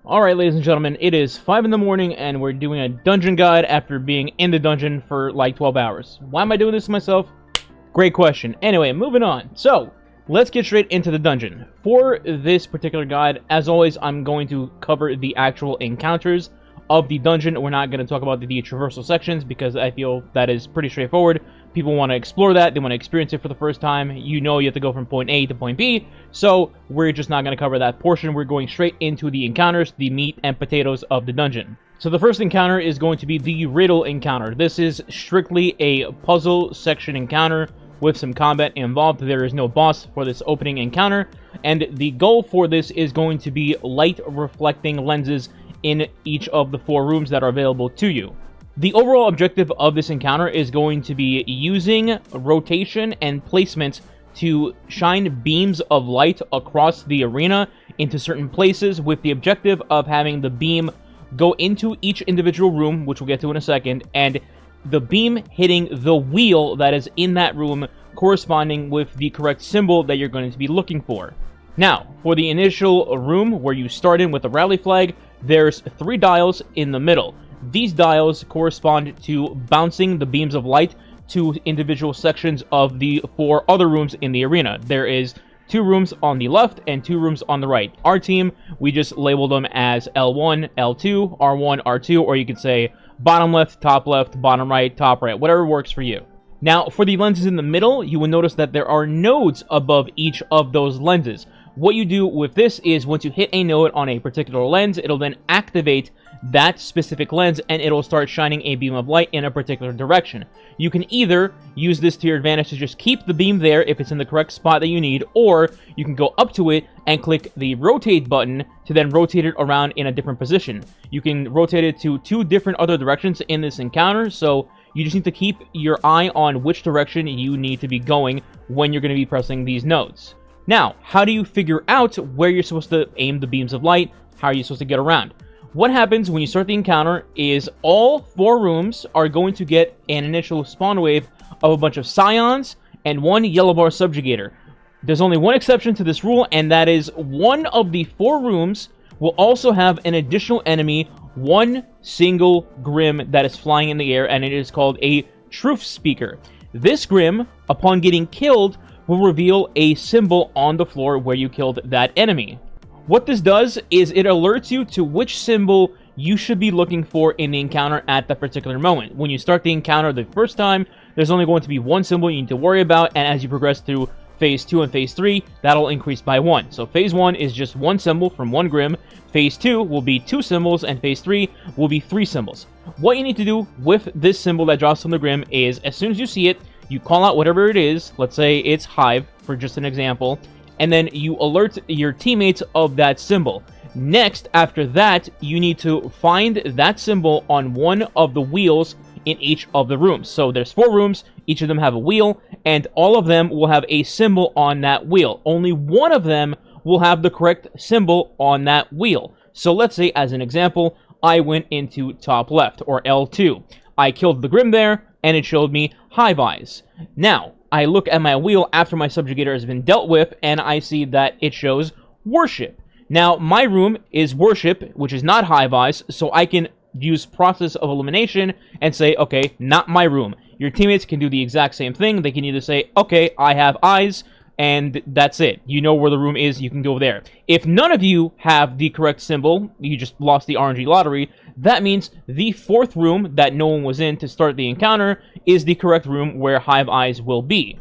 Alright, ladies and gentlemen, it is 5 in the morning, and we're doing a dungeon guide after being in the dungeon for like 12 hours. Why am I doing this to myself? Great question. Anyway, moving on. So, let's get straight into the dungeon. For this particular guide, as always, I'm going to cover the actual encounters of the dungeon. We're not going to talk about the traversal sections, because I feel that is pretty straightforward. People want to explore that, they want to experience it for the first time. You know you have to go from point A to point B, so we're just not going to cover that portion. We're going straight into the encounters, the meat and potatoes of the dungeon. So the first encounter is going to be the riddle encounter. This is strictly a puzzle section encounter with some combat involved. There is no boss for this opening encounter, and the goal for this is going to be light reflecting lenses in each of the 4 rooms that are available to you. The overall objective of this encounter is going to be using rotation and placement to shine beams of light across the arena into certain places, with the objective of having the beam go into each individual room, which we'll get to in a second, and the beam hitting the wheel that is in that room corresponding with the correct symbol that you're going to be looking for. Now, for the initial room where you start in with the rally flag, there's 3 dials in the middle. These dials correspond to bouncing the beams of light to individual sections of the 4 other rooms in the arena. There is 2 rooms on the left and 2 rooms on the right. Our team, we just labeled them as L1, L2, R1, R2, or you could say bottom left, bottom right, top right, whatever works for you. Now, for the lenses in the middle, you will notice that there are nodes above each of those lenses. What you do with this is once you hit a node on a particular lens, it'll then activate that specific lens and it'll start shining a beam of light in a particular direction. You can either use this to your advantage to just keep the beam there if it's in the correct spot that you need, or you can go up to it and click the rotate button to then rotate it around in a different position. You can rotate it to 2 different other directions in this encounter, so you just need to keep your eye on which direction you need to be going when you're going to be pressing these nodes. Now, how do you figure out where you're supposed to aim the beams of light? How are you supposed to get around? What happens when you start the encounter is all 4 rooms are going to get an initial spawn wave of a bunch of scions and 1 yellow bar subjugator. There's only one exception to this rule, and that is one of the 4 rooms will also have an additional enemy, 1 single Grim that is flying in the air, and it is called a Truth Speaker. This Grim, upon getting killed, will reveal a symbol on the floor where you killed that enemy. What this does is it alerts you to which symbol you should be looking for in the encounter at that particular moment. When you start the encounter the first time, there's only going to be 1 symbol you need to worry about, and as you progress through Phase 2 and Phase 3, that'll increase by 1. So Phase 1 is just 1 symbol from 1 Grim, Phase 2 will be 2 symbols, and Phase 3 will be 3 symbols. What you need to do with this symbol that drops from the Grim is, as soon as you see it, you call out whatever it is, let's say it's Hive, for just an example, and then you alert your teammates of that symbol. Next, after that, you need to find that symbol on one of the wheels in each of the rooms. So there's 4 rooms, each of them have a wheel, and all of them will have a symbol on that wheel. Only one of them will have the correct symbol on that wheel. So let's say, as an example, I went into top left, or L2. I killed the Grim there, and it showed me Hive Eyes. Now, I look at my wheel after my subjugator has been dealt with, and I see that it shows Worship. Now, my room is Worship, which is not Hive Eyes, so I can use Process of Elimination and say, okay, not my room. Your teammates can do the exact same thing. They can either say, okay, I have eyes, and that's it. You know where the room is, you can go there. If none of you have the correct symbol, you just lost the RNG lottery, that means the 4th room that no one was in to start the encounter is the correct room where Hive Eyes will be.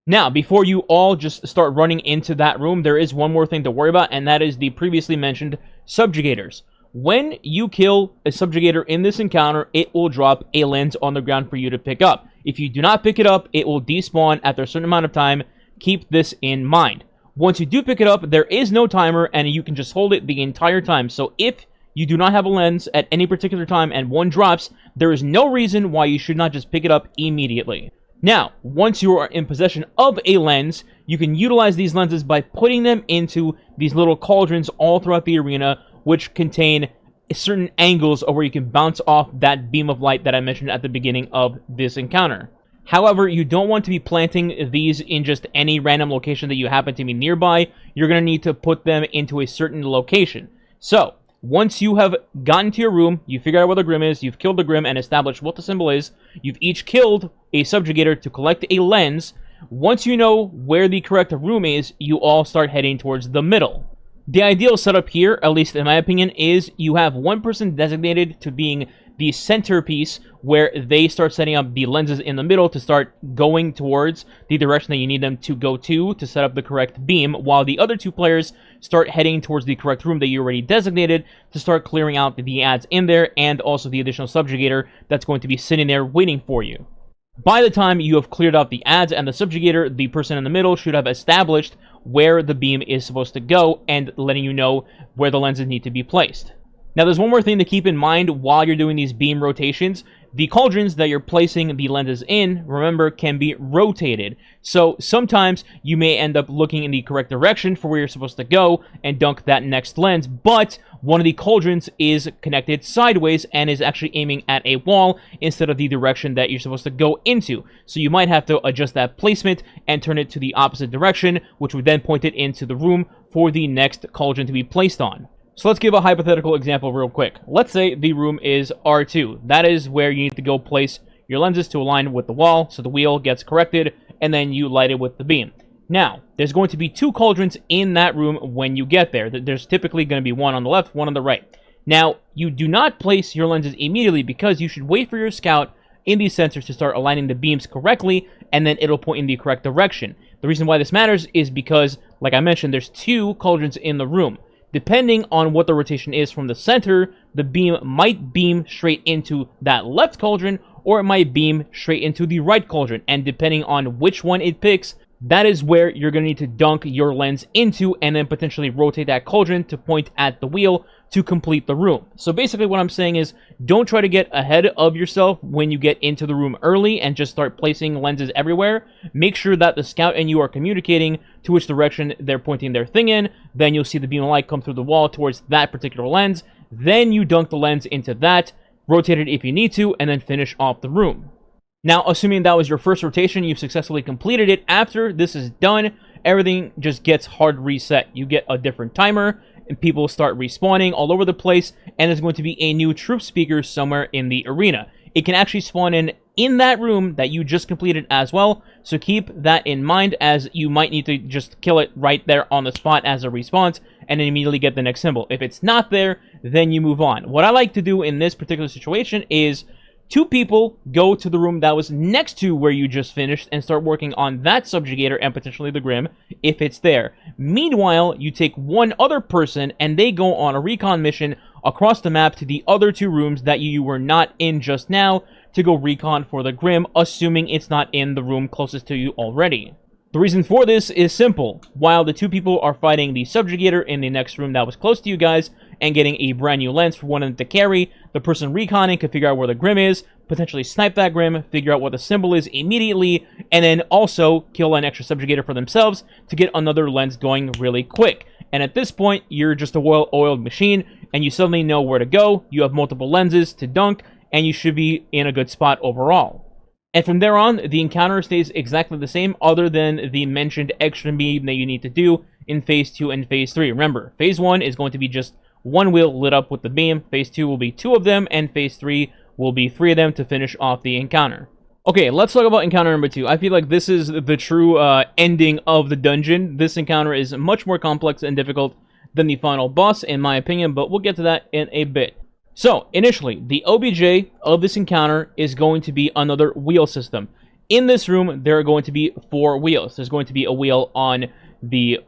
Now, before you all just start running into that room, there is one more thing to worry about, and that is the previously mentioned subjugators. When you kill a subjugator in this encounter, it will drop a lens on the ground for you to pick up. If you do not pick it up, it will despawn after a certain amount of time. Keep this in mind. Once you do pick it up, there is no timer, and you can just hold it the entire time. So if you do not have a lens at any particular time and one drops, there is no reason why you should not just pick it up immediately. Now, once you are in possession of a lens, you can utilize these lenses by putting them into these little cauldrons all throughout the arena, which contain certain angles of where you can bounce off that beam of light that I mentioned at the beginning of this encounter. However, you don't want to be planting these in just any random location that you happen to be nearby. You're going to need to put them into a certain location. So, Once you have gotten to your room, you figure out where the Grim is, you've killed the Grim and established what the symbol is, you've each killed a subjugator to collect a lens. Once you know where the correct room is, you all start heading towards the middle. The ideal setup here, at least in my opinion, is you have one person designated to being the centerpiece, where they start setting up the lenses in the middle to start going towards the direction that you need them to go to set up the correct beam, while the other two players start heading towards the correct room that you already designated to start clearing out the ads in there, and also the additional subjugator that's going to be sitting there waiting for you. By the time you have cleared out the ads and the subjugator, the person in the middle should have established where the beam is supposed to go and letting you know where the lenses need to be placed. Now, there's one more thing to keep in mind while you're doing these beam rotations. The cauldrons that you're placing the lenses in, remember, can be rotated. So sometimes you may end up looking in the correct direction for where you're supposed to go and dunk that next lens, but one of the cauldrons is connected sideways and is actually aiming at a wall instead of the direction that you're supposed to go into. So you might have to adjust that placement and turn it to the opposite direction, which would then point it into the room for the next cauldron to be placed on. So let's give a hypothetical example real quick. Let's say the room is R2. That is where you need to go place your lenses to align with the wall, so the wheel gets corrected, and then you light it with the beam. Now, there's going to be two cauldrons in that room when you get there. There's typically going to be one on the left, one on the right. Now, you do not place your lenses immediately because you should wait for your scout in these sensors to start aligning the beams correctly, and then it'll point in the correct direction. The reason why this matters is because, like I mentioned, there's two cauldrons in the room. Depending on what the rotation is from the center, the beam might beam straight into that left cauldron, or it might beam straight into the right cauldron. And depending on which one it picks, that is where you're going to need to dunk your lens into and then potentially rotate that cauldron to point at the wheel to complete the room. So basically what I'm saying is, don't try to get ahead of yourself when you get into the room early and just start placing lenses everywhere. Make sure that the scout and you are communicating to which direction they're pointing their thing in. Then you'll see the beam of light come through the wall towards that particular lens. Then you dunk the lens into that, rotate it if you need to, and then finish off the room. Now, assuming that was your first rotation, you've successfully completed it. After this is done, everything just gets hard reset. You get a different timer, and people start respawning all over the place, and there's going to be a new troop speaker somewhere in the arena. It can actually spawn in that room that you just completed as well, so keep that in mind, as you might need to just kill it right there on the spot as a response, and then immediately get the next symbol. If it's not there, then you move on. What I like to do in this particular situation is two people go to the room that was next to where you just finished and start working on that subjugator and potentially the Grim, if it's there. Meanwhile, you take one other person and they go on a recon mission across the map to the other two rooms that you were not in just now to go recon for the Grim, assuming it's not in the room closest to you already. The reason for this is simple. While the two people are fighting the subjugator in the next room that was close to you guys and getting a brand new lens for one of them to carry, the person reconning can figure out where the Grim is, potentially snipe that Grim, figure out what the symbol is immediately, and then also kill an extra subjugator for themselves to get another lens going really quick. And at this point, you're just a well-oiled machine, and you suddenly know where to go, you have multiple lenses to dunk, and you should be in a good spot overall. And from there on, the encounter stays exactly the same, other than the mentioned extra beam that you need to do in Phase 2 and Phase 3. Remember, Phase 1 is going to be just one wheel lit up with the beam, Phase 2 will be 2 of them, and Phase 3 will be 3 of them to finish off the encounter. Okay, let's talk about encounter number 2. I feel like this is the true ending of the dungeon. This encounter is much more complex and difficult than the final boss, in my opinion, but we'll get to that in a bit. So, initially, the OBJ of this encounter is going to be another wheel system. In this room, there are going to be 4 wheels. There's going to be a wheel on the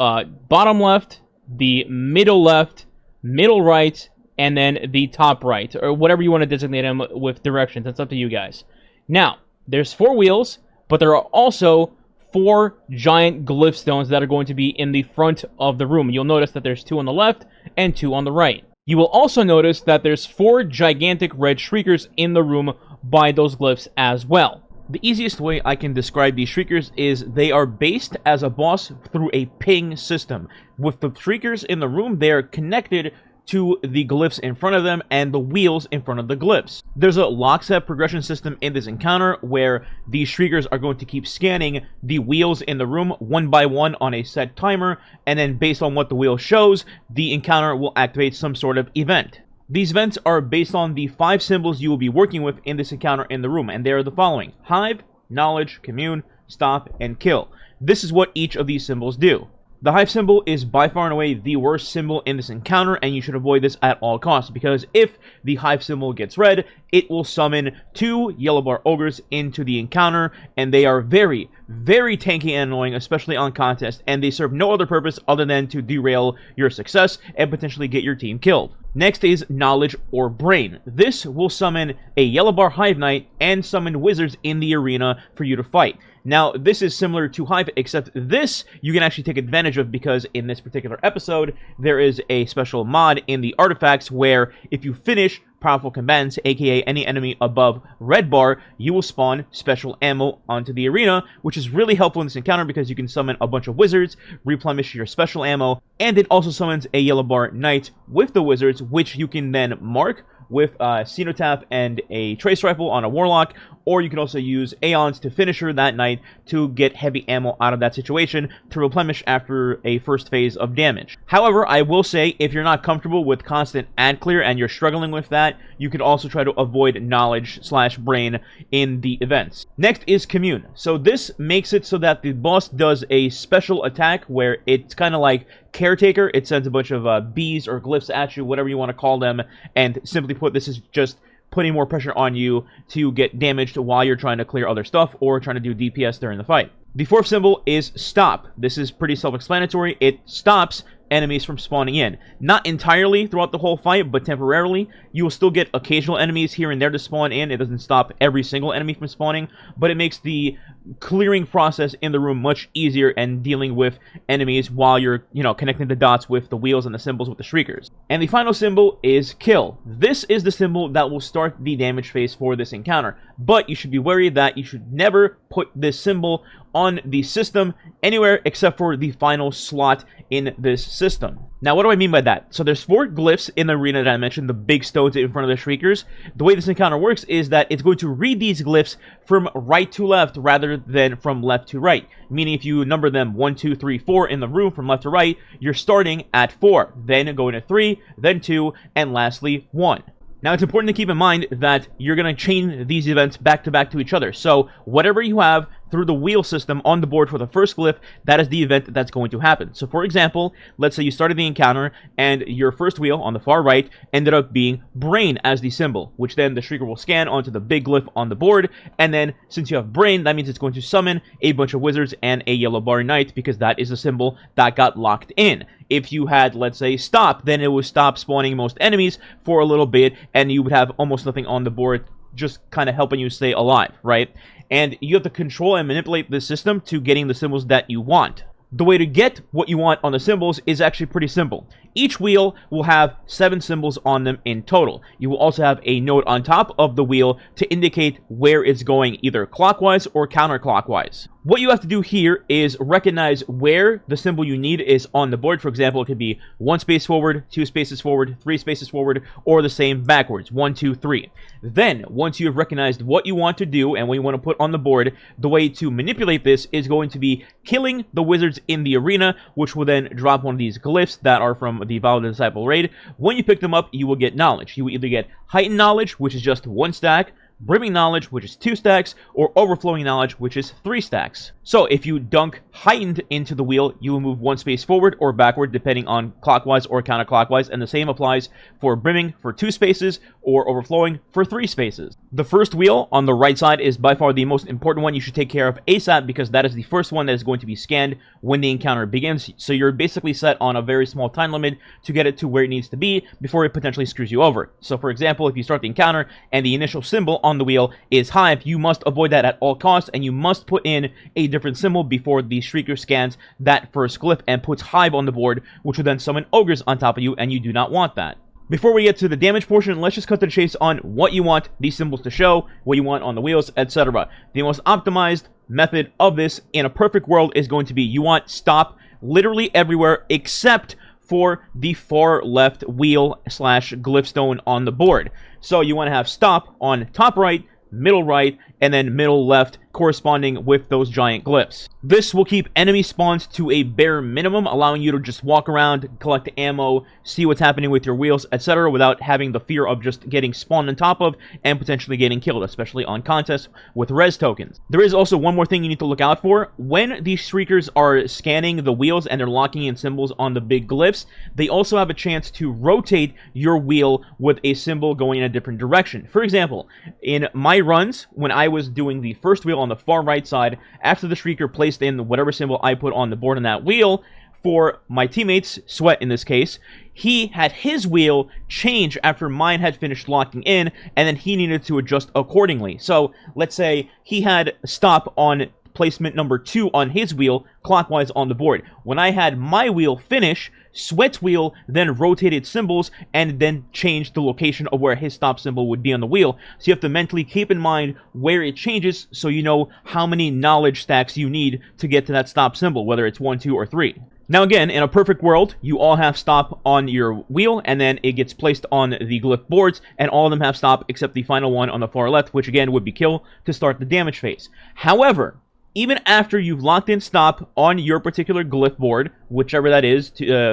bottom left, the middle left, middle right, and then the top right, or whatever you want to designate them with directions. That's up to you guys. Now, there's 4 wheels, but there are also 4 giant glyph stones that are going to be in the front of the room. You'll notice that there's 2 on the left and 2 on the right. You will also notice that there's 4 gigantic red shriekers in the room by those glyphs as well. The easiest way I can describe these shriekers is they are based as a boss through a ping system. With the shriekers in the room, they are connected to the glyphs in front of them and the wheels in front of the glyphs. There's a lockstep progression system in this encounter where these shriekers are going to keep scanning the wheels in the room one by one on a set timer, and then based on what the wheel shows, the encounter will activate some sort of event. These events are based on the 5 symbols you will be working with in this encounter in the room, and they are the following: Hive, Knowledge, Commune, Stop, and Kill. This is what each of these symbols do. The Hive symbol is by far and away the worst symbol in this encounter, and you should avoid this at all costs, because if the Hive symbol gets red, it will summon 2 yellow bar ogres into the encounter, and they are very, very tanky and annoying, especially on contest, and they serve no other purpose other than to derail your success and potentially get your team killed. Next is Knowledge or Brain. This will summon a yellow bar Hive Knight and summon wizards in the arena for you to fight. Now, this is similar to Hive, except this you can actually take advantage of, because in this particular episode, there is a special mod in the artifacts where if you finish powerful combatants, aka any enemy above red bar, you will spawn special ammo onto the arena, which is really helpful in this encounter because you can summon a bunch of wizards, replenish your special ammo, and it also summons a yellow bar knight with the wizards, which you can then mark with Cenotaph and a Trace Rifle on a Warlock, or you can also use Aeons to finisher that knight to get heavy ammo out of that situation to replenish after a first phase of damage. However, I will say, if you're not comfortable with constant ad clear and you're struggling with that, you could also try to avoid Knowledge/Brain in the events. Next is Commune. So this makes it so that the boss does a special attack where it's kind of like Caretaker. It sends a bunch of bees or glyphs at you, whatever you want to call them, and simply put, this is just putting more pressure on you to get damaged while you're trying to clear other stuff or trying to do DPS during the fight. The 4th symbol is Stop. This is pretty self-explanatory. It stops enemies from spawning in. Not entirely throughout the whole fight, but temporarily. You will still get occasional enemies here and there to spawn in. It doesn't stop every single enemy from spawning, but it makes the clearing process in the room much easier and dealing with enemies while you're, connecting the dots with the wheels and the symbols with the shriekers. And the final symbol is Kill. This is the symbol that will start the damage phase for this encounter, but you should be wary that you should never put this symbol on the system anywhere except for the final slot in this system. Now, what do I mean by that? So there's 4 glyphs in the arena that I mentioned, the big stones in front of the shriekers. The way this encounter works is that it's going to read these glyphs from right to left rather than from left to right. Meaning if you number them 1, 2, 3, 4 in the room from left to right, you're starting at 4, then going to 3, then 2, and lastly 1. Now, it's important to keep in mind that you're going to chain these events back to back to each other. So whatever you have through the wheel system on the board for the first glyph, that is the event that's going to happen. So for example, let's say you started the encounter and your first wheel on the far right ended up being Brain as the symbol, which then the Shrieker will scan onto the big glyph on the board, and then since you have Brain, that means it's going to summon a bunch of wizards and a yellow bar knight, because that is the symbol that got locked in. If you had, let's say, Stop, then it would stop spawning most enemies for a little bit, and you would have almost nothing on the board, just kind of helping you stay alive, right? And you have to control and manipulate the system to getting the symbols that you want. The way to get what you want on the symbols is actually pretty simple. Each wheel will have 7 symbols on them in total. You will also have a note on top of the wheel to indicate where it's going, either clockwise or counterclockwise. What you have to do here is recognize where the symbol you need is on the board. For example, it could be 1 space forward, 2 spaces forward, 3 spaces forward, or the same backwards, 1, 2, 3. Then, once you have recognized what you want to do and what you want to put on the board, the way to manipulate this is going to be killing the wizards in the arena, which will then drop one of these glyphs that are from the Vow of the Disciple raid. When you pick them up, you will get knowledge. You will either get Heightened Knowledge, which is just 1 stack, Brimming Knowledge, which is 2 stacks, or Overflowing Knowledge, which is 3 stacks. So if you dunk Heightened into the wheel, you will move 1 space forward or backward, depending on clockwise or counterclockwise, and the same applies for Brimming for 2 spaces or Overflowing for 3 spaces. The first wheel on the right side is by far the most important one you should take care of ASAP, because that is the first one that is going to be scanned when the encounter begins. So you're basically set on a very small time limit to get it to where it needs to be before it potentially screws you over. So for example, if you start the encounter and the initial symbol on the wheel is Hive, you must avoid that at all costs, and you must put in a different symbol before the Shrieker scans that first glyph and puts Hive on the board, which will then summon ogres on top of you, and you do not want that. Before we get to the damage portion, let's just cut to the chase on what you want these symbols to show, what you want on the wheels, etc. The most optimized method of this in a perfect world is going to be you want Stop literally everywhere except for the far left wheel slash glyph stone on the board. So you want to have stop on top right, middle right, and then middle left, corresponding with those giant glyphs. This will keep enemy spawns to a bare minimum, allowing you to just walk around, collect ammo, see what's happening with your wheels, etc., without having the fear of just getting spawned on top of and potentially getting killed, especially on contests with res tokens. There is also one more thing you need to look out for. When these streakers are scanning the wheels and they're locking in symbols on the big glyphs, they also have a chance to rotate your wheel with a symbol going in a different direction. For example, in my runs, when I was doing the first wheel on the far right side, after the streaker placed in whatever symbol I put on the board on that wheel, for my teammates, Sweat in this case, he had his wheel change after mine had finished locking in, and then he needed to adjust accordingly. So let's say he had stop on placement number 2 on his wheel, clockwise on the board. When I had my wheel finish, Sweat's wheel then rotated symbols and then changed the location of where his stop symbol would be on the wheel. So you have to mentally keep in mind where it changes so you know how many knowledge stacks you need to get to that stop symbol, whether it's 1, 2, or 3. Now again, in a perfect world, you all have stop on your wheel, and then it gets placed on the glyph boards, and all of them have stop except the final one on the far left, which again would be kill to start the damage phase. However, even after you've locked in stop on your particular glyph board, whichever that is,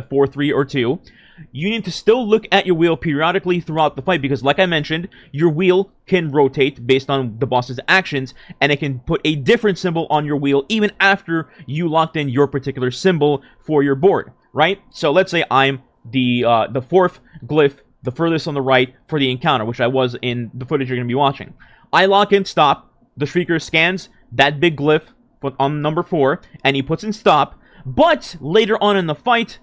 4, 3, or 2, you need to still look at your wheel periodically throughout the fight, because like I mentioned, your wheel can rotate based on the boss's actions, and it can put a different symbol on your wheel even after you locked in your particular symbol for your board, right? So let's say I'm the 4th glyph, the furthest on the right for the encounter, which I was in the footage you're going to be watching. I lock in stop, the streaker scans that big glyph on number 4, and he puts in stop, but later on in the fight,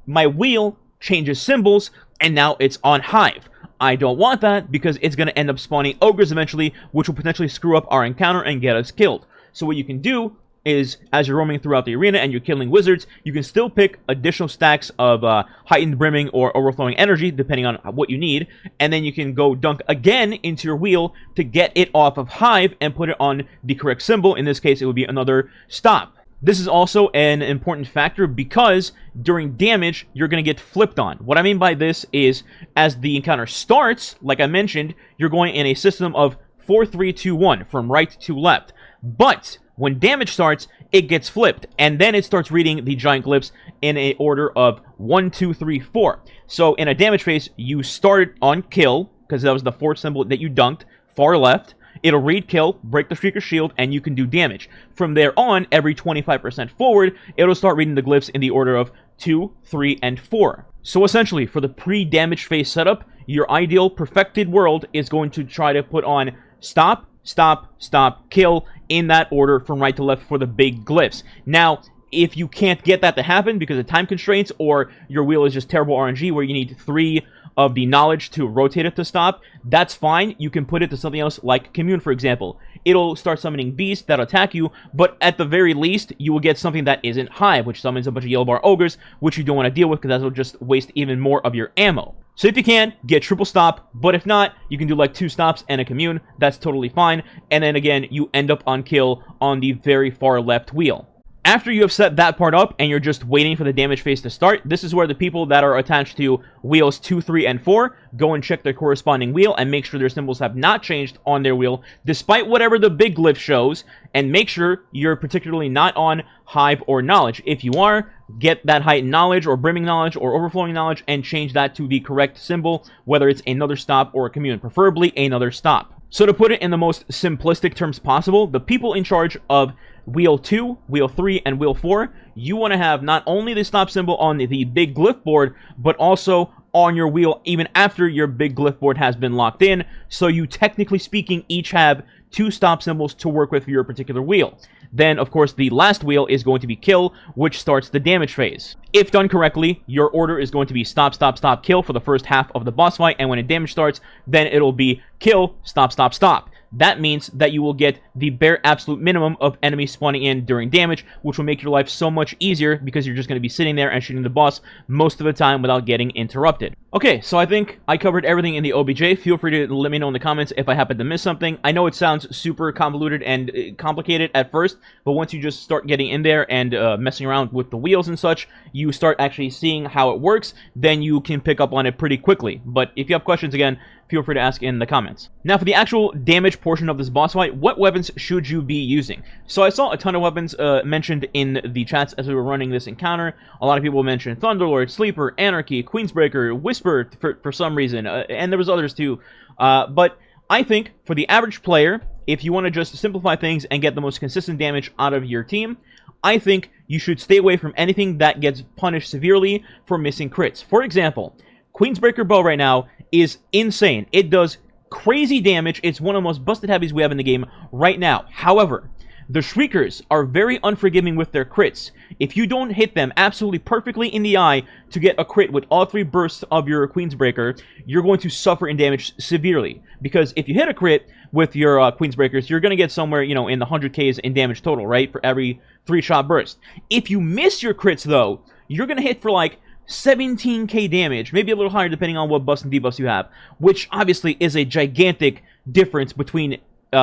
my wheel changes symbols, and now it's on Hive. I don't want that, because it's going to end up spawning ogres eventually, which will potentially screw up our encounter and get us killed. So what you can do is, as you're roaming throughout the arena and you're killing wizards, you can still pick additional stacks of heightened brimming or overflowing energy, depending on what you need, and then you can go dunk again into your wheel to get it off of Hive and put it on the correct symbol. In this case, it would be another stop. This is also an important factor because during damage, you're going to get flipped on. What I mean by this is, as the encounter starts, like I mentioned, you're going in a system of 4, 3, 2, 1, from right to left. But when damage starts, it gets flipped, and then it starts reading the giant glyphs in a order of 1, 2, 3, 4. So in a damage phase, you start on kill, because that was the 4th symbol that you dunked, far left. It'll read kill, break the streaker's shield, and you can do damage. From there on, every 25% forward, it'll start reading the glyphs in the order of 2, 3, and 4. So essentially, for the pre-damage phase setup, your ideal perfected world is going to try to put on stop, stop, stop, kill, in that order from right to left for the big glyphs. Now, if you can't get that to happen because of time constraints, or your wheel is just terrible RNG where you need 3 of the knowledge to rotate it to stop, that's fine. You can put it to something else like Commune, for example. It'll start summoning beasts that attack you, but at the very least, you will get something that isn't Hive, which summons a bunch of yellow bar ogres, which you don't want to deal with because that will just waste even more of your ammo. So if you can, get triple stop, but if not, you can do like 2 stops and a Commune. That's totally fine. And then again, you end up on kill on the very far left wheel. After you have set that part up and you're just waiting for the damage phase to start, this is where the people that are attached to wheels 2, 3, and 4 go and check their corresponding wheel and make sure their symbols have not changed on their wheel, despite whatever the big glyph shows, and make sure you're particularly not on Hive or Knowledge. If you are, get that heightened knowledge or brimming knowledge or overflowing knowledge and change that to the correct symbol, whether it's another stop or a Commune, preferably another stop. So to put it in the most simplistic terms possible, the people in charge of Wheel 2, Wheel 3, and Wheel 4, you want to have not only the stop symbol on the big glyph board, but also on your wheel even after your big glyph board has been locked in, so you technically speaking each have 2 stop symbols to work with for your particular wheel. Then, of course, the last wheel is going to be kill, which starts the damage phase. If done correctly, your order is going to be stop, stop, stop, kill for the first half of the boss fight, and when a damage starts, then it'll be kill, stop, stop, stop. that means that you will get the bare absolute minimum of enemies spawning in during damage, which will make your life so much easier because you're just going to be sitting there and shooting the boss most of the time without getting interrupted. Okay, so I think I covered everything in the OBJ. Feel free to let me know in the comments if I happen to miss something. I know it sounds super convoluted and complicated at first, but once you just start getting in there and messing around with the wheels and such, you start actually seeing how it works, then you can pick up on it pretty quickly. But if you have questions, again, feel free to ask in the comments. Now, for the actual damage portion of this boss fight, what weapons should you be using? So I saw a ton of weapons mentioned in the chats as we were running this encounter. A lot of people mentioned Thunderlord, Sleeper, Anarchy, Queensbreaker, Whisper for some reason, and there was others too. But I think for the average player, if you want to just simplify things and get the most consistent damage out of your team, I think you should stay away from anything that gets punished severely for missing crits. For example, Queensbreaker Bow right now is insane. It does crazy damage. It's one of the most busted heavies we have in the game right now. However, the Shriekers are very unforgiving with their crits. If you don't hit them absolutely perfectly in the eye to get a crit with all 3 bursts of your Queensbreaker, you're going to suffer in damage severely. Because if you hit a crit with your Queensbreakers, you're going to get somewhere, you know, in the 100Ks in damage total, right? For every 3-shot burst. If you miss your crits, though, you're going to hit for like 17k damage, maybe a little higher depending on what buffs and debuffs you have, which obviously is a gigantic difference between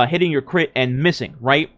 hitting your crit and missing, right?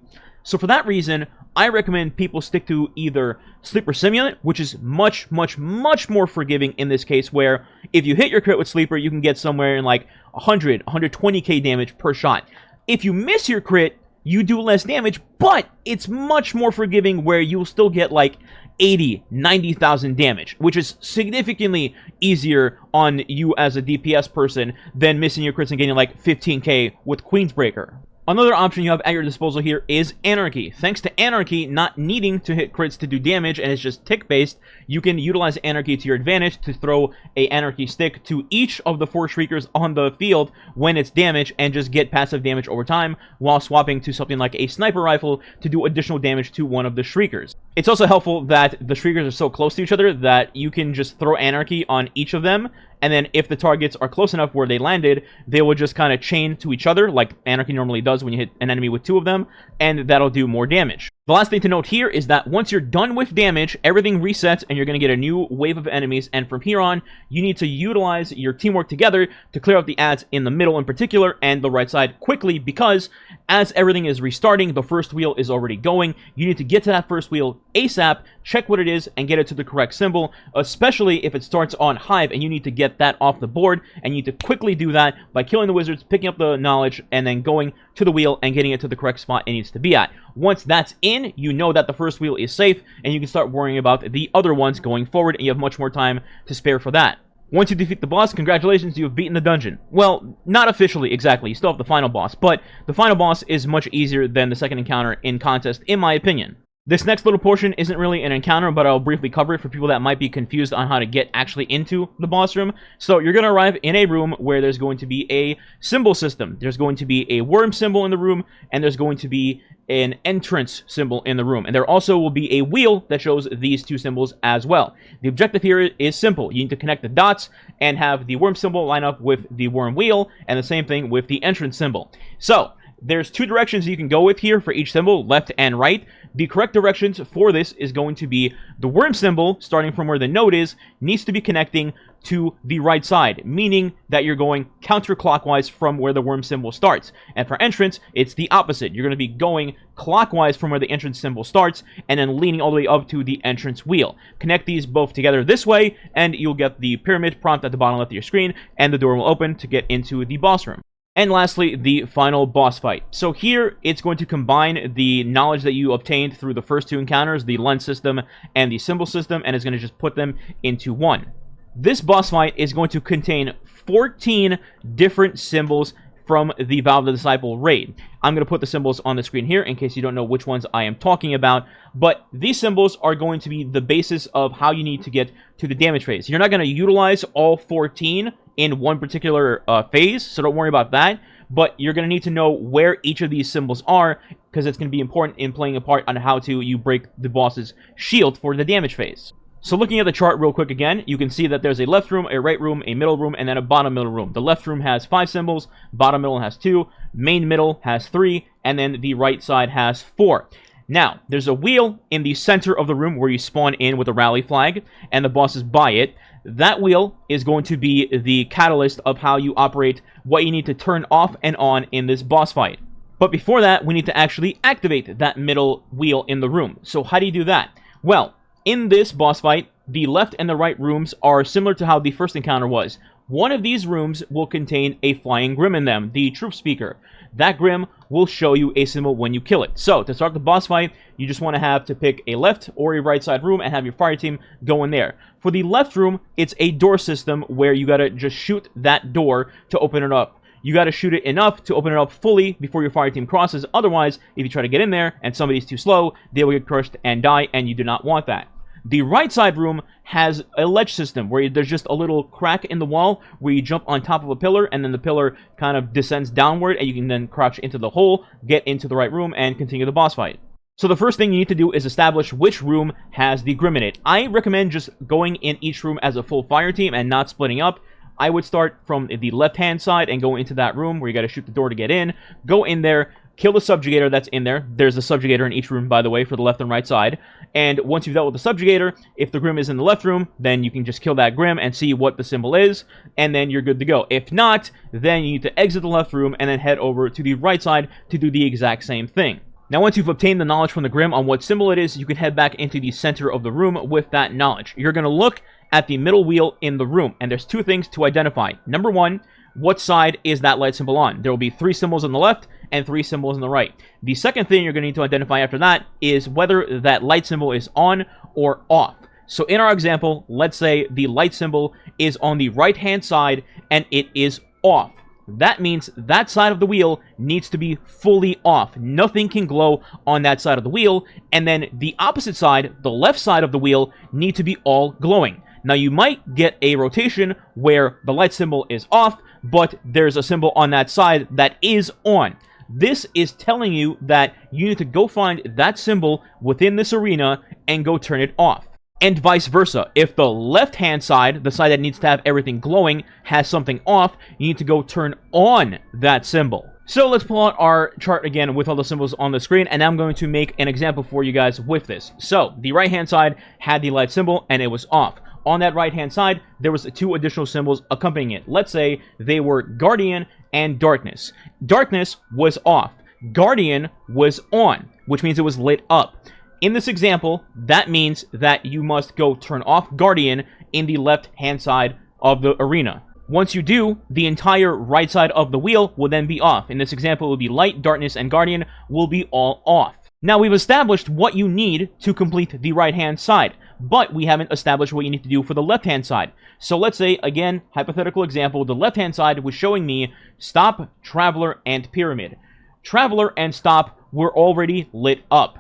So for that reason, I recommend people stick to either Sleeper Simulant, which is much more forgiving in this case, where if you hit your crit with Sleeper, you can get somewhere in like 120k damage per shot. If you miss your crit, you do less damage, but it's much more forgiving where you'll still get like 80, 90,000 damage, which is significantly easier on you as a DPS person than missing your crits and getting like 15k with Queensbreaker. Another option you have at your disposal here is Anarchy. Thanks to Anarchy not needing to hit crits to do damage and it's just tick-based, you can utilize Anarchy to your advantage to throw a Anarchy stick to each of the 4 Shriekers on the field when it's damaged and just get passive damage over time while swapping to something like a Sniper Rifle to do additional damage to one of the Shriekers. It's also helpful that the Shriekers are so close to each other that you can just throw Anarchy on each of them, and then if the targets are close enough where they landed, they will just kind of chain to each other, like Anarchy normally does when you hit an enemy with 2 of them, and that'll do more damage. The last thing to note here is that once you're done with damage, everything resets and you're going to get a new wave of enemies, and from here on, you need to utilize your teamwork together to clear out the ads in the middle in particular and the right side quickly, because as everything is restarting, the first wheel is already going. You need to get to that first wheel ASAP, check what it is, and get it to the correct symbol, especially if it starts on Hive and you need to get that off the board, and you need to quickly do that by killing the wizards, picking up the knowledge, and then going to the wheel and getting it to the correct spot it needs to be at. Once that's in, you know that the first wheel is safe, and you can start worrying about the other ones going forward, and you have much more time to spare for that. Once you defeat the boss, congratulations, you have beaten the dungeon. Well, not officially, exactly. You still have the final boss, but the final boss is much easier than the second encounter in Contest, in my opinion. This next little portion isn't really an encounter, but I'll briefly cover it for people that might be confused on how to get actually into the boss room. So you're going to arrive in a room where there's going to be a symbol system. There's going to be a worm symbol in the room, and there's going to be an entrance symbol in the room. And there also will be a wheel that shows these 2 symbols as well. The objective here is simple. You need to connect the dots and have the worm symbol line up with the worm wheel, and the same thing with the entrance symbol. So there's 2 directions you can go with here for each symbol, left and right. The correct directions for this is going to be the worm symbol, starting from where the node is, needs to be connecting to the right side, meaning that you're going counterclockwise from where the worm symbol starts. And for entrance, it's the opposite. You're going to be going clockwise from where the entrance symbol starts, and then leaning all the way up to the entrance wheel. Connect these both together this way, and you'll get the pyramid prompt at the bottom left of your screen, and the door will open to get into the boss room. And lastly, the final boss fight. So here, it's going to combine the knowledge that you obtained through the first 2 encounters, the lens system and the symbol system, and it's going to just put them into one. This boss fight is going to contain 14 different symbols from the Valve the Disciple raid. I'm going to put the symbols on the screen here in case you don't know which ones I am talking about, but these symbols are going to be the basis of how you need to get to the damage phase. You're not going to utilize all 14 in one particular phase, so don't worry about that, but you're going to need to know where each of these symbols are, because it's going to be important in playing a part on how to you break the boss's shield for the damage phase. So looking at the chart real quick again, you can see that there's a left room, a right room, a middle room, and then a bottom middle room. The left room has 5 symbols, bottom middle has 2, main middle has 3, and then the right side has 4. Now, there's a wheel in the center of the room where you spawn in with a rally flag, and the bosses buy it. That wheel is going to be the catalyst of how you operate what you need to turn off and on in this boss fight. But before that, we need to actually activate that middle wheel in the room. So how do you do that? Well, in this boss fight, the left and the right rooms are similar to how the first encounter was. One of these rooms will contain a flying Grim in them, the Truth Speaker. That Grim will show you a symbol when you kill it. So, to start the boss fight, you just want to have to pick a left or a right side room and have your fire team go in there. For the left room, it's a door system where you gotta just shoot that door to open it up. You gotta shoot it enough to open it up fully before your fire team crosses. Otherwise, if you try to get in there and somebody's too slow, they will get crushed and die, and you do not want that. The right side room has a ledge system where there's just a little crack in the wall where you jump on top of a pillar, and then the pillar kind of descends downward, and you can then crouch into the hole, get into the right room, and continue the boss fight. So the first thing you need to do is establish which room has the Grim in it. I recommend just going in each room as a full fire team and not splitting up. I would start from the left-hand side and go into that room where you got to shoot the door to get in. Go in there, kill the subjugator that's in there. There's a subjugator in each room, by the way, for the left and right side. And once you've dealt with the subjugator, if the Grim is in the left room, then you can just kill that Grim and see what the symbol is, and then you're good to go. If not, then you need to exit the left room and then head over to the right side to do the exact same thing. Now, once you've obtained the knowledge from the Grim on what symbol it is, you can head back into the center of the room with that knowledge. You're going to look at the middle wheel in the room, and there's 2 things to identify. Number 1, what side is that light symbol on? There will be 3 symbols on the left and 3 symbols on the right. The second thing you're going to need to identify after that is whether that light symbol is on or off. So in our example, let's say the light symbol is on the right-hand side and it is off. That means that side of the wheel needs to be fully off. Nothing can glow on that side of the wheel. And then the opposite side, the left side of the wheel, need to be all glowing. Now, you might get a rotation where the light symbol is off, but there's a symbol on that side that is on. This is telling you that you need to go find that symbol within this arena and go turn it off. And vice versa. If the left-hand side, the side that needs to have everything glowing, has something off, you need to go turn on that symbol. So let's pull out our chart again with all the symbols on the screen, and I'm going to make an example for you guys with this. So, the right-hand side had the light symbol, and it was off. On that right-hand side, there was 2 additional symbols accompanying it. Let's say they were Guardian and Darkness. Darkness was off. Guardian was on, which means it was lit up. In this example, that means that you must go turn off Guardian in the left-hand side of the arena. Once you do, the entire right side of the wheel will then be off. In this example, it will be Light, Darkness, and Guardian will be all off. Now, we've established what you need to complete the right-hand side, but we haven't established what you need to do for the left-hand side. So let's say, again, hypothetical example, the left-hand side was showing me Stop, Traveler, and Pyramid. Traveler and Stop were already lit up.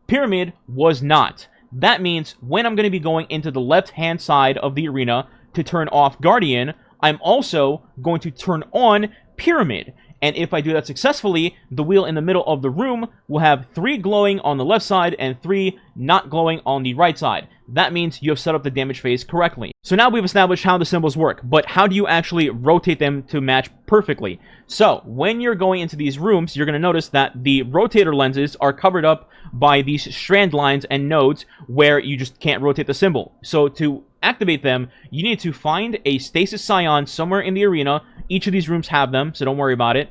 Pyramid was not. That means when I'm going to be going into the left-hand side of the arena to turn off Guardian, I'm also going to turn on Pyramid. And if I do that successfully, the wheel in the middle of the room will have 3 glowing on the left side and 3 not glowing on the right side. That means you have set up the damage phase correctly. So now we've established how the symbols work, but how do you actually rotate them to match perfectly? So when you're going into these rooms, you're going to notice that the rotator lenses are covered up by these strand lines and nodes where you just can't rotate the symbol. So to activate them, you need to find a stasis scion somewhere in the arena. Each of these rooms have them, so don't worry about it.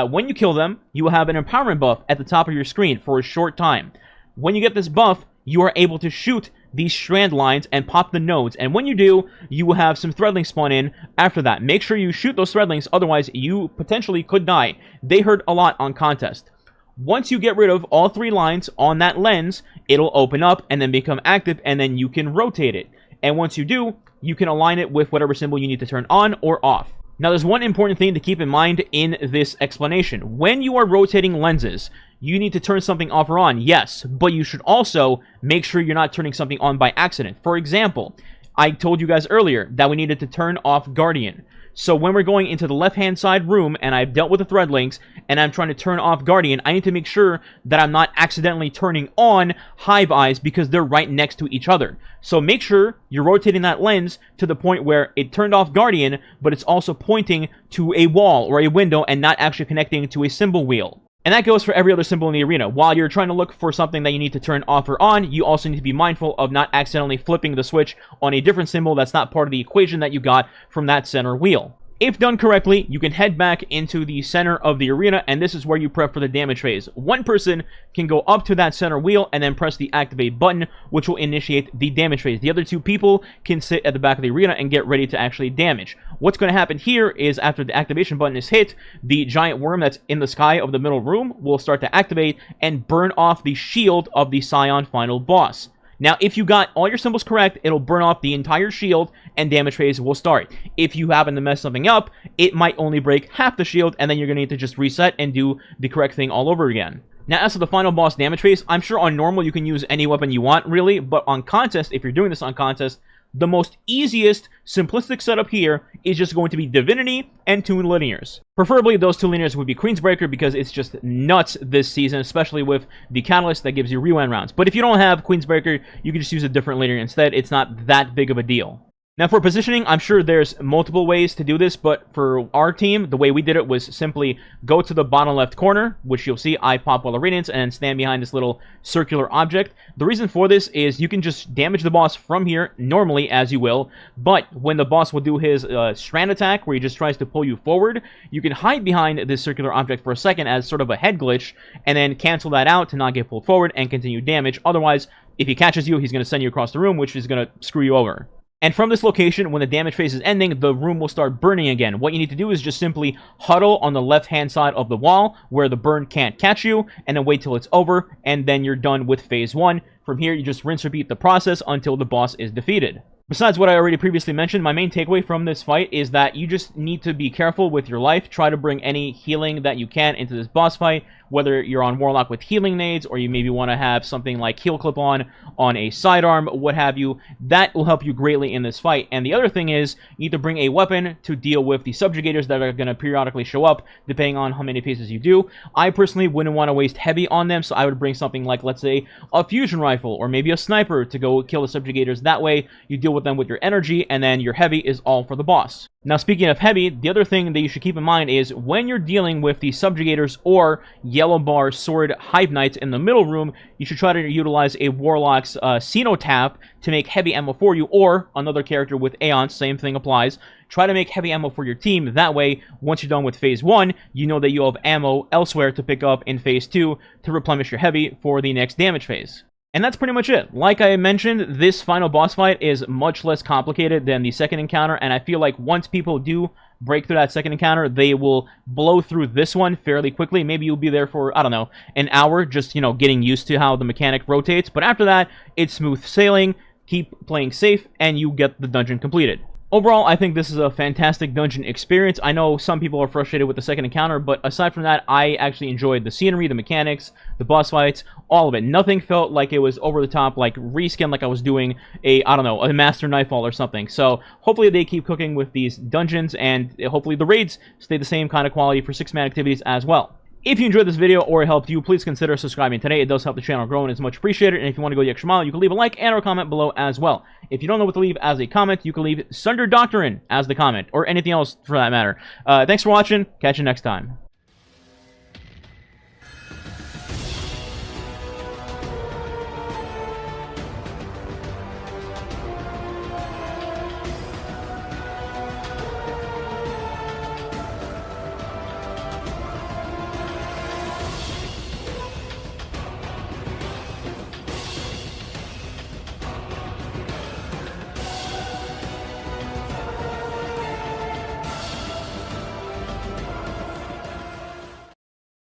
When you kill them, you will have an empowerment buff at the top of your screen for a short time. When you get this buff, you are able to shoot these strand lines and pop the nodes, and when you do, you will have some threadlings spawn in after that. Make sure you shoot those threadlings, otherwise you potentially could die. They hurt a lot on contest. Once you get rid of all 3 lines on that lens, it'll open up and then become active, and then you can rotate it. And once you do, you can align it with whatever symbol you need to turn on or off. Now, there's one important thing to keep in mind in this explanation. When you are rotating lenses, you need to turn something off or on, yes, but you should also make sure you're not turning something on by accident. For example, I told you guys earlier that we needed to turn off Guardian. So when we're going into the left-hand side room, and I've dealt with the thread links, and I'm trying to turn off Guardian, I need to make sure that I'm not accidentally turning on Hive Eyes because they're right next to each other. So make sure you're rotating that lens to the point where it turned off Guardian, but it's also pointing to a wall or a window and not actually connecting to a symbol wheel. And that goes for every other symbol in the arena. While you're trying to look for something that you need to turn off or on, you also need to be mindful of not accidentally flipping the switch on a different symbol that's not part of the equation that you got from that center wheel. If done correctly, you can head back into the center of the arena, and this is where you prep for the damage phase. One person can go up to that center wheel and then press the activate button, which will initiate the damage phase. The other two people can sit at the back of the arena and get ready to actually damage. What's going to happen here is after the activation button is hit, the giant worm that's in the sky of the middle room will start to activate and burn off the shield of the Scion final boss. Now, if you got all your symbols correct, it'll burn off the entire shield and damage phase will start. If you happen to mess something up, it might only break half the shield, and then you're going to need to just reset and do the correct thing all over again. Now, as for the final boss damage phase, I'm sure on normal you can use any weapon you want, really, but on contest, if you're doing this on contest, the most easiest, simplistic setup here is just going to be Divinity and 2 Linears. Preferably, those 2 Linears would be Queensbreaker because it's just nuts this season, especially with the Catalyst that gives you rewind rounds. But if you don't have Queensbreaker, you can just use a different Linear instead. It's not that big of a deal. Now, for positioning, I'm sure there's multiple ways to do this, but for our team, the way we did it was simply go to the bottom left corner, which you'll see I pop Wall of Radiance, and then stand behind this little circular object. The reason for this is you can just damage the boss from here, normally, as you will, but when the boss will do his strand attack, where he just tries to pull you forward, you can hide behind this circular object for a second as sort of a head glitch, and then cancel that out to not get pulled forward and continue damage. Otherwise, if he catches you, he's going to send you across the room, which is going to screw you over. And from this location, when the damage phase is ending, the room will start burning again. What you need to do is just simply huddle on the left-hand side of the wall where the burn can't catch you, and then wait till it's over, and then you're done with phase 1. From here, you just rinse repeat the process until the boss is defeated. Besides what I already previously mentioned, my main takeaway from this fight is that you just need to be careful with your life. Try to bring any healing that you can into this boss fight, whether you're on Warlock with healing nades, or you maybe want to have something like Heal Clip on a sidearm, what have you. That will help you greatly in this fight. And the other thing is, you need to bring a weapon to deal with the subjugators that are going to periodically show up, depending on how many phases you do. I personally wouldn't want to waste heavy on them, so I would bring something like, let's say, a fusion rifle, or maybe a sniper to go kill the subjugators. That way, you deal with them with your energy, and then your heavy is all for the boss. Now, speaking of heavy, the other thing that you should keep in mind is when you're dealing with the subjugators or yellow bar sword Hive Knights in the middle room, you should try to utilize a Warlock's Cenotap to make heavy ammo for you, or another character with Aeon, same thing applies. Try to make heavy ammo for your team. That way, once you're done with phase 1, you know that you have ammo elsewhere to pick up in phase 2 to replenish your heavy for the next damage phase. And that's pretty much it. Like I mentioned, this final boss fight is much less complicated than the second encounter, and I feel like once people do break through that second encounter, they will blow through this one fairly quickly. Maybe you'll be there for, I don't know, an hour, just, getting used to how the mechanic rotates, but after that, it's smooth sailing, keep playing safe, and you get the dungeon completed. Overall, I think this is a fantastic dungeon experience. I know some people are frustrated with the second encounter, but aside from that, I actually enjoyed the scenery, the mechanics, the boss fights, all of it. Nothing felt like it was over the top, like reskin, like I was doing a Master Nightfall or something. So hopefully they keep cooking with these dungeons, and hopefully the raids stay the same kind of quality for 6-man activities as well. If you enjoyed this video or it helped you, please consider subscribing today. It does help the channel grow and is much appreciated. And if you want to go the extra mile, you can leave a like and or comment below as well. If you don't know what to leave as a comment, you can leave Sundered Doctrine as the comment, or anything else for that matter. Thanks for watching. Catch you next time.